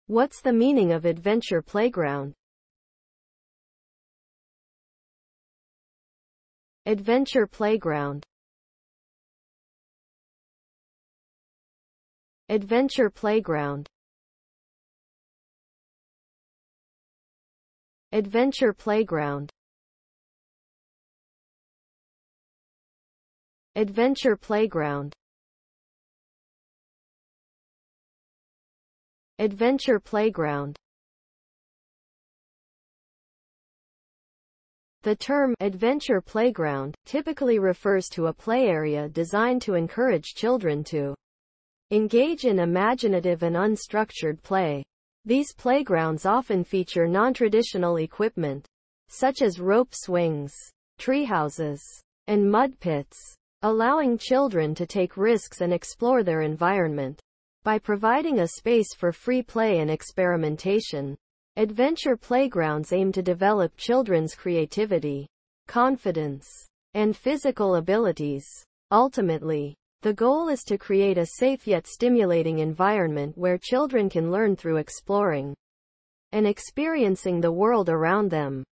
What's the meaning of adventure playground? Adventure playground. Adventure playground. Adventure playground. Adventure playground. Adventure playground. The term adventure playground typically refers to a play area designed to encourage children to engage in imaginative and unstructured play. These playgrounds often feature non-traditional equipment, such as rope swings, treehouses, and mud pits, allowing children to take risks and explore their environment. By providing a space for free play and experimentation, adventure playgrounds aim to develop children's creativity, confidence, and physical abilities. Ultimately, the goal is to create a safe yet stimulating environment where children can learn through exploring and experiencing the world around them.